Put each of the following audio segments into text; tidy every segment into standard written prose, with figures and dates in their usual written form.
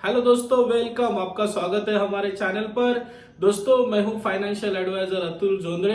Hello दोस्तों, welcome. आपका स्वागत है हमारे चैनल पर। दोस्तों, मैं हूं फाइनेंशियल एडवाइजर अतुल जोंद्रे।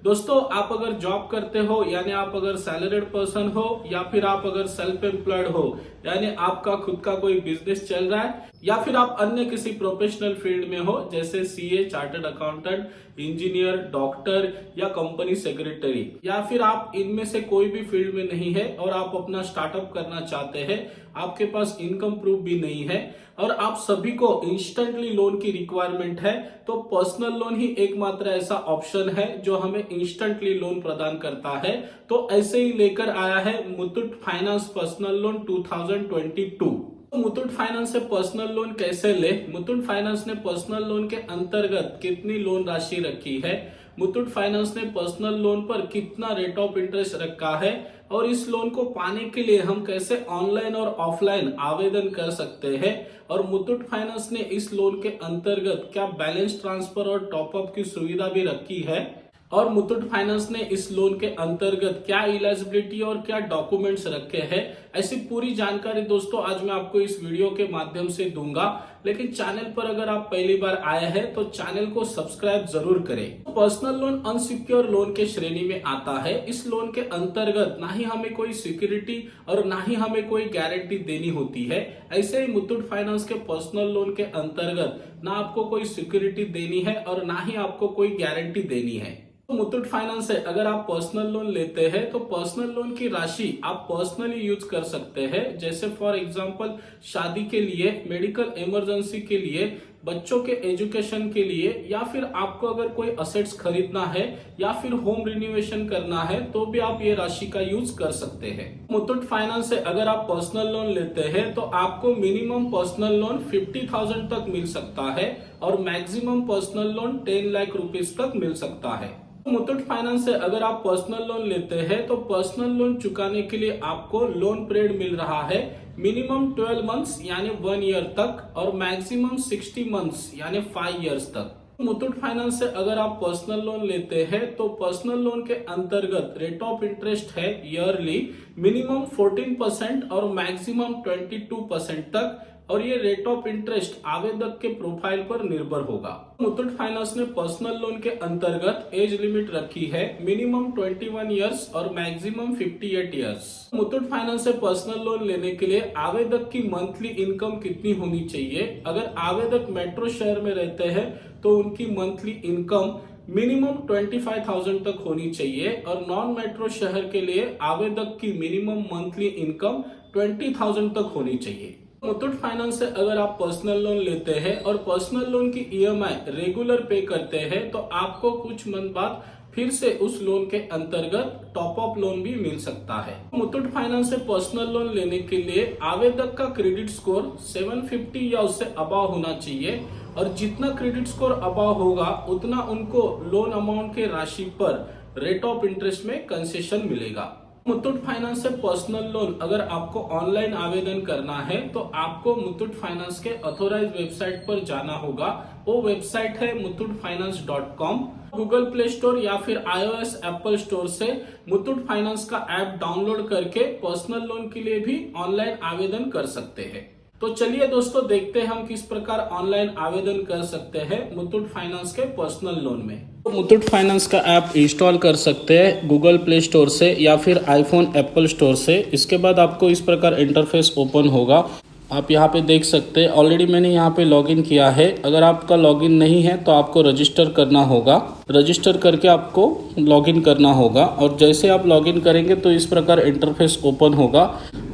दोस्तों, आप अगर जॉब करते हो यानी आप अगर सैलरीड पर्सन हो या फिर आप अगर सेल्फ एम्प्लॉयड हो यानी आपका खुद का कोई बिजनेस चल रहा है या फिर आप अन्य किसी प्रोफेशनल फील्ड में हो जैसे CA, chartered accountant, engineer, doctor या कंपनी सेक्रेटरी, या फिर आप इनमें से कोई भी फील्ड में नहीं है और आप अपना स्टार्टअप करना चाहते हैं, आपके पास इनकम प्रूफ भी नहीं है और आप सभी को इंस्टेंटली लोन की रिक्वायरमेंट है, तो पर्सनल लोन ही एकमात्र ऐसा ऑप्शन है जो हमें इंस्टेंटली लोन प्रदान करता है। तो ऐसे ही लेकर आया है Muthoot finance personal loan 2022। Muthoot finance से पर्सनल लोन कैसे ले, मुथूट फाइनेंस ने पर्सनल लोन के अंतर्गत कितनी लोन राशि रखी है, मुथूट फाइनेंस ने पर्सनल लोन पर कितना रेट ऑफ इंटरेस्ट रखा है और इस लोन को पाने के लिए हम कैसे ऑनलाइन और ऑफलाइन आवेदन कर सकते हैं और मुथूट फाइनेंस ने इस लोन के अंतर्गत क्या बैलेंस ट्रांसफर और टॉपअप की सुविधा भी रखी है और मुथूट फाइनेंस ने इस लोन के अंतर्गत क्या एलिजिबिलिटी और क्या डॉक्यूमेंट्स रखे हैं, ऐसी पूरी जानकारी दोस्तों आज मैं आपको इस वीडियो के माध्यम से दूंगा। लेकिन चैनल पर अगर आप पहली बार आए हैं तो चैनल को सब्सक्राइब जरूर करें। पर्सनल लोन अनसिक्योर लोन के श्रेणी में आता है। इस लोन के अंतर्गत ना ही हमें कोई सिक्योरिटी और ना ही हमें कोई गारंटी देनी होती है। ऐसे ही मुथूट फाइनेंस के पर्सनल लोन के अंतर्गत ना आपको कोई सिक्योरिटी देनी है और ना ही आपको कोई गारंटी देनी है। मुथूट फाइनेंस से अगर आप पर्सनल लोन लेते हैं तो पर्सनल लोन की राशि आप पर्सनली यूज कर सकते हैं, जैसे फॉर एग्जांपल शादी के लिए, मेडिकल इमरजेंसी के लिए, बच्चों के एजुकेशन के लिए, या फिर आपको अगर कोई असेट्स खरीदना है या फिर होम रिनोवेशन करना है तो भी आप ये राशि का यूज कर सकते हैं। मुथूट फाइनेंस से अगर आप पर्सनल लोन लेते हैं तो आपको मिनिमम पर्सनल लोन 50,000 तक मिल सकता है और maximum personal loan 10 lakh rupees तक मिल सकता है। मुथूट फाइनेंस से अगर आप पर्सनल लोन लेते हैं तो पर्सनल लोन चुकाने के लिए आपको लोन पीरियड मिल रहा है मिनिमम 12 मंथ्स यानी 1 ईयर तक और मैक्सिमम 60 मंथ्स यानी 5 इयर्स तक। मुथूट फाइनेंस से अगर आप पर्सनल लोन लेते हैं तो पर्सनल लोन के अंतर्गत रेट ऑफ इंटरेस्ट है ईयरली मिनिमम 14% और मैक्सिमम 22% तक और ये रेट ऑफ इंटरेस्ट आवेदक के प्रोफाइल पर निर्भर होगा। मुथूट फाइनेंस ने पर्सनल लोन के अंतर्गत एज लिमिट रखी है मिनिमम 21 इयर्स और मैक्सिमम 58 इयर्स। मुथूट फाइनेंस से पर्सनल लोन लेने के लिए आवेदक की मंथली इनकम कितनी होनी चाहिए? अगर आवेदक मेट्रो शहर में रहते हैं तो उनकी मंथली इनकम मिनिमम 25,000 तक होनी चाहिए और नॉन मेट्रो शहर के लिए आवेदक की मिनिमम मंथली इनकम 20,000 तक होनी चाहिए। मुथूट फाइनेंस से अगर आप पर्सनल लोन लेते हैं और पर्सनल लोन की ईएमआई रेगुलर पे करते हैं तो आपको कुछ मंथ बाद फिर से उस लोन के अंतर्गत टॉप अप लोन भी मिल सकता है। मुथूट फाइनेंस से पर्सनल लोन लेने के लिए आवेदक का क्रेडिट स्कोर 750 या उससे अबव होना चाहिए और जितना क्रेडिट स्कोर अबव होगा उतना उनको लोन अमाउंट के राशि पर रेट ऑफ इंटरेस्ट में कंसेशन मिलेगा। मुथूट फाइनेंस से पर्सनल लोन अगर आपको ऑनलाइन आवेदन करना है तो आपको मुथूट फाइनेंस के ऑथोराइज वेबसाइट पर जाना होगा। वो वेबसाइट है muthutfinance.com। गूगल प्ले स्टोर या फिर iOS एप्पल स्टोर से मुथूट फाइनेंस का ऐप डाउनलोड करके पर्सनल लोन के लिए भी ऑनलाइन आवेदन कर सकते हैं। तो चलिए दोस्तों, देखते हैं हम किस प्रकार ऑनलाइन आवेदन कर सकते हैं मुथूट फाइनेंस के पर्सनल लोन में। तो मुथूट फाइनेंस का ऐप इंस्टॉल कर सकते हैं गूगल प्ले स्टोर से या फिर आईफोन एप्पल स्टोर से। इसके बाद आपको इस प्रकार इंटरफेस ओपन होगा। आप यहाँ पे देख सकते हैं ऑलरेडी मैंने यहाँ पे लॉगिन किया है। अगर आपका लॉगिन नहीं है तो आपको रजिस्टर करना होगा। रजिस्टर करके आपको लॉगिन करना होगा और जैसे आप लॉगिन करेंगे तो इस प्रकार इंटरफेस ओपन होगा।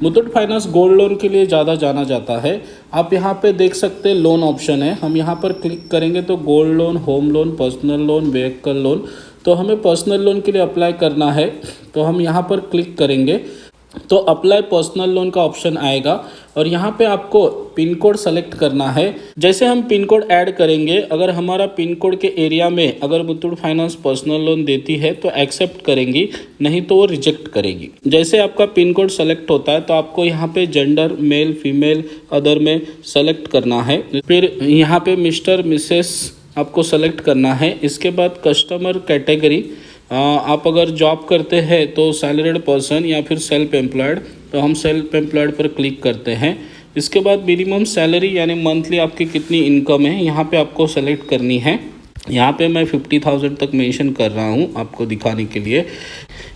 मुथूट फाइनेंस गोल्ड लोन के लिए ज़्यादा जाना जाता है। आप यहाँ पे देख सकते हैं लोन ऑप्शन है। हम यहाँ पर क्लिक करेंगे तो gold loan, home loan, personal loan, vehicle loan, तो हमें पर्सनल लोन के लिए अप्लाई करना है तो हम यहाँ पर क्लिक करेंगे तो अप्लाई पर्सनल लोन का ऑप्शन आएगा और यहाँ पे आपको पिन कोड सेलेक्ट करना है। जैसे हम पिन कोड ऐड करेंगे, अगर हमारा पिन कोड के एरिया में अगर मुथूट फाइनेंस पर्सनल लोन देती है तो एक्सेप्ट करेंगी, नहीं तो वो रिजेक्ट करेगी। जैसे आपका पिन कोड सेलेक्ट होता है तो आपको यहाँ पे जेंडर मेल, फीमेल, अदर में सेलेक्ट करना है। फिर यहाँ पे मिस्टर, मिसेस आपको सेलेक्ट करना है। इसके बाद कस्टमर कैटेगरी, आप अगर जॉब करते हैं तो सैलरीड पर्सन या फिर सेल्फ एम्प्लॉयड, तो हम सेल्फ एम्प्लॉयड पर क्लिक करते हैं। इसके बाद मिनिमम सैलरी यानी मंथली आपकी कितनी इनकम है यहाँ पे आपको सेलेक्ट करनी है। यहाँ पे मैं 50,000 तक मेंशन कर रहा हूँ आपको दिखाने के लिए।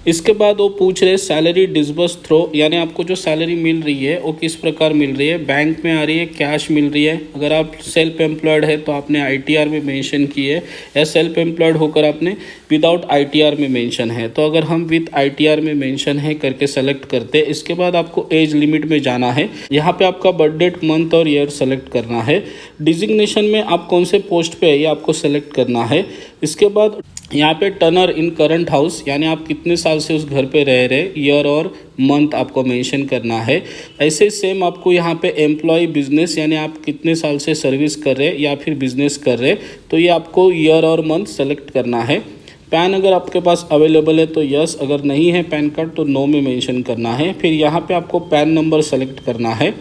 इसके बाद वो पूछ रहे सैलरी डिसबर्स थ्रो, यानी आपको जो सैलरी मिल रही है वो किस प्रकार मिल रही है, बैंक में आ रही है, कैश मिल रही है। अगर आप सेल्फ एम्प्लॉयड है तो आपने आईटीआर में मेंशन की है, या सेल्फ एम्प्लॉयड होकर आपने विदाउट आईटीआर में मेंशन है। तो अगर हम विद आईटीआर में मेंशन है करके सेलेक्ट करते हैं, इसके बाद आपको एज लिमिट में जाना है। यहाँ पे आपका बर्थ डेट, मंथ और ईयर सेलेक्ट करना है। डिजिग्नेशन में आप कौन से पोस्ट पे है ये आपको सेलेक्ट करना है। इसके बाद यहाँ पे टर्नर इन करंट हाउस, यानी आप कितने साल से उस घर पे रह रहे, ईयर और मंथ आपको मेंशन करना है। ऐसे सेम आपको यहाँ पे एम्प्लॉय बिजनेस, यानी आप कितने साल से सर्विस कर रहे या फिर बिजनेस कर रहे, तो ये आपको ईयर और मंथ सेलेक्ट करना है। पैन अगर आपके पास अवेलेबल है तो यस, अगर नहीं है पैन कार्ड तो नो में मेंशन करना है। फिर यहाँ पे आपको पैन नंबर सेलेक्ट करना है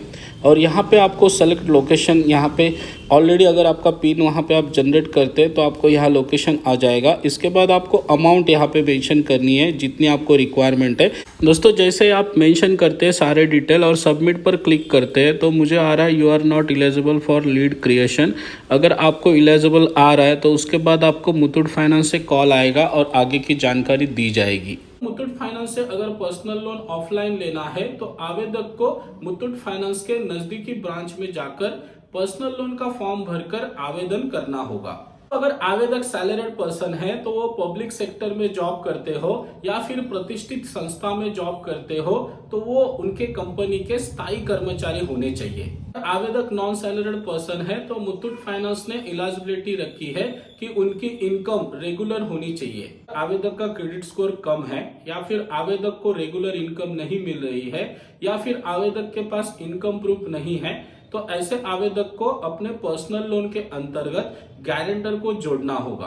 और यहाँ पे आपको सेलेक्ट लोकेशन, यहाँ पे ऑलरेडी अगर आपका पिन वहाँ पे आप जनरेट करते हैं तो आपको यहाँ लोकेशन आ जाएगा। इसके बाद आपको अमाउंट यहाँ पे मेंशन करनी है जितनी आपको रिक्वायरमेंट है। दोस्तों जैसे आप मेंशन करते हैं सारे डिटेल और सबमिट पर क्लिक करते हैं तो मुझे आ रहा है you are not eligible for lead creation. अगर आपको एलिजिबल आ रहा है तो उसके बाद आपको मुथूट फाइनेंस से कॉल आएगा और आगे की जानकारी दी जाएगी। मुथूट फाइनेंस से अगर पर्सनल लोन ऑफलाइन लेना है तो आवेदक को मुथूट फाइनेंस के नजदीकी ब्रांच में जाकर पर्सनल लोन का फॉर्म भरकर आवेदन करना होगा। अगर आवेदक सैलरीड पर्सन है तो वो पब्लिक सेक्टर में जॉब करते हो या फिर प्रतिष्ठित संस्था में जॉब करते हो तो वो उनके कंपनी के स्थायी कर्मचारी होने चाहिए। आवेदक नॉन सैलरीड पर्सन है तो मुथूट फाइनेंस ने एलिजिबिलिटी रखी है कि उनकी इनकम रेगुलर होनी चाहिए। आवेदक का क्रेडिट स्कोर कम है या फिर आवेदक को रेगुलर इनकम नहीं मिल रही है या फिर आवेदक के पास इनकम प्रूफ नहीं है तो ऐसे आवेदक को अपने पर्सनल लोन के अंतर्गत गारंटर को जोड़ना होगा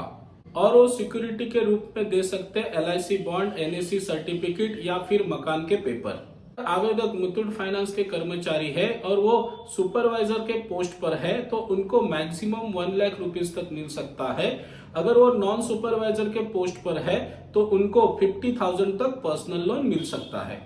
और वो सिक्योरिटी के रूप में दे सकते हैं LIC बॉन्ड, NAC सर्टिफिकेट या फिर मकान के पेपर। आवेदक मुथूट फाइनेंस के कर्मचारी है और वो सुपरवाइजर के पोस्ट पर है तो उनको मैक्सिमम 1 लाख रुपीस तक मिल सकता है। अगर वो नॉन सुपरवाइजर के पोस्ट पर है तो उनको 50,000 तक पर्सनल लोन मिल सकता है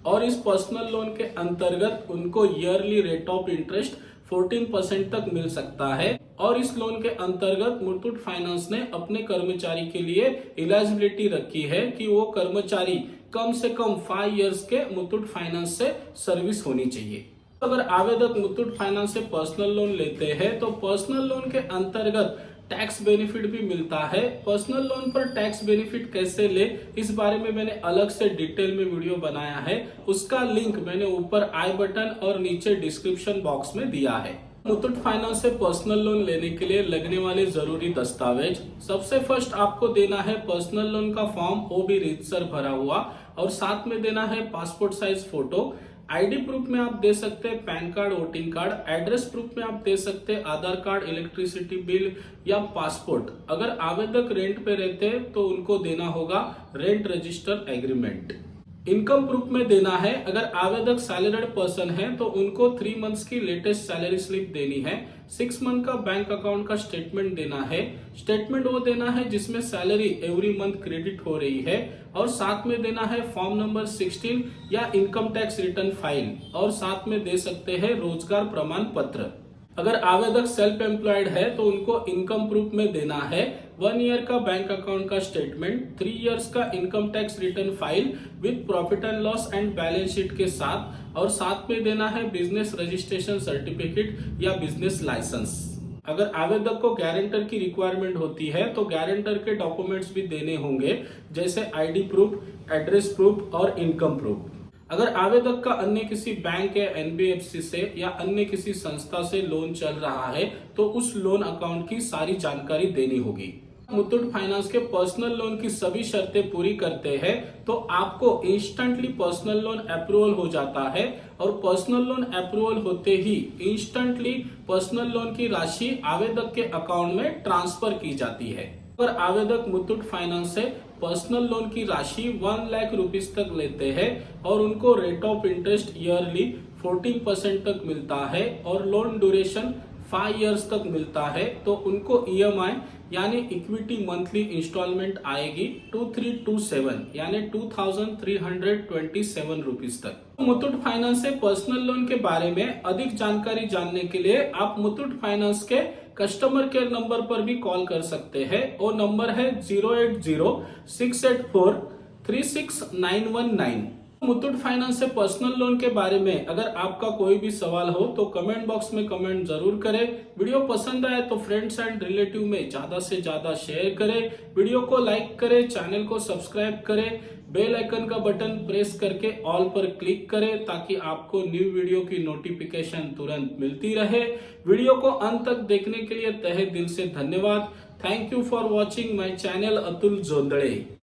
और इस पर्सनल लोन के अंतर्गत उनको ईयरली रेट ऑफ इंटरेस्ट 14% तक मिल सकता है। और इस लोन के अंतर्गत मुथूट फाइनेंस ने अपने कर्मचारी के लिए एलिजिबिलिटी रखी है कि वो कर्मचारी कम से कम 5 इयर्स के मुथूट फाइनेंस से सर्विस होनी चाहिए। अगर आवेदक मुथूट फाइनेंस से पर्सनल लोन लेते हैं तो पर्सनल लोन के अंतर्गत टैक्स बेनिफिट भी मिलता है। पर्सनल लोन पर टैक्स बेनिफिट कैसे ले इस बारे में मैंने अलग से डिटेल में वीडियो बनाया है, उसका लिंक मैंने ऊपर आई बटन और नीचे डिस्क्रिप्शन बॉक्स में दिया है। मुथूट फाइनेंस से पर्सनल लोन लेने के लिए लगने वाले जरूरी दस्तावेज, सबसे फर्स्ट आपको देना है पर्सनल लोन का फॉर्म, वो भी रीतसर भरा हुआ, और साथ में देना है passport size photo. ID proof में आप दे सकते हैं pan card, voting card. Address proof में आप दे सकते हैं आधार कार्ड, इलेक्ट्रिसिटी बिल या पासपोर्ट। अगर आवेदक रेंट पे रहते हैं तो उनको देना होगा rent register agreement. Income proof में देना है, अगर आवेदक सैलरीड पर्सन है तो उनको 3 मंथ्स की लेटेस्ट सैलरी स्लिप देनी है। 6 मंथ का बैंक अकाउंट का स्टेटमेंट देना है। स्टेटमेंट वो देना है जिसमें सैलरी एवरी मंथ क्रेडिट हो रही है, और साथ में देना है फॉर्म नंबर 16 या इनकम टैक्स रिटर्न फाइल, और साथ में दे सकते हैं रोजगार प्रमाण पत्र। अगर आवेदक सेल्फ एम्प्लॉयड है तो उनको इनकम प्रूफ में देना है 1 ईयर का बैंक अकाउंट का स्टेटमेंट, 3 इयर्स का income tax return file with profit and loss and balance sheet के साथ, और साथ में देना है बिजनेस रजिस्ट्रेशन सर्टिफिकेट या बिजनेस लाइसेंस। अगर आवेदक को गारंटर की रिक्वायरमेंट होती है तो गारंटर के डॉक्यूमेंट्स भी देने होंगे, जैसे आईडी प्रूफ, एड्रेस प्रूफ और इनकम प्रूफ। अगर आवेदक का अन्य किसी बैंक या NBFC से या अन्य किसी संस्था से लोन चल रहा है तो उस लोन अकाउंट की सारी जानकारी देनी होगी। मुथूट फाइनेंस के पर्सनल लोन की सभी शर्तें पूरी करते हैं तो आपको इंस्टेंटली पर्सनल लोन अप्रूवल हो जाता है, और पर्सनल लोन अप्रूवल होते ही इंस्टेंटली पर्सनल लोन की राशि आवेदक के अकाउंट में ट्रांसफर की जाती है। अगर आवेदक मुथूट फाइनेंस से पर्सनल लोन की राशि 1 लाख रुपीस तक लेते हैं और उनको रेट ऑफ इंटरेस्ट ईयरली 14% तक मिलता है और लोन ड्यूरेशन 5 इयर्स तक मिलता है तो उनको ईएमआई यानी इक्विटी मंथली इंस्टॉलमेंट आएगी 2327 यानी 2327 रुपीज तक। मुथूट फाइनेंस से पर्सनल लोन के बारे में अधिक जानकारी जानने के लिए आप मुथूट फाइनेंस के कस्टमर केयर नंबर पर भी कॉल कर सकते हैं। वो नंबर है 08068436919। मुथूट फाइनेंस से पर्सनल लोन के बारे में अगर आपका कोई भी सवाल हो तो कमेंट बॉक्स में कमेंट जरूर करें। वीडियो पसंद आए तो फ्रेंड्स एंड रिलेटिव में ज्यादा से ज्यादा शेयर करें, वीडियो को लाइक करें, चैनल को सब्सक्राइब करें, बेल आइकन का बटन प्रेस करके ऑल पर क्लिक करें ताकि आपको न्यू वीडियो की नोटिफिकेशन तुरंत मिलती रहे। वीडियो को अंत तक देखने के लिए तहे दिल से धन्यवाद। Thank you for watching my channel Atul जोंदड़े।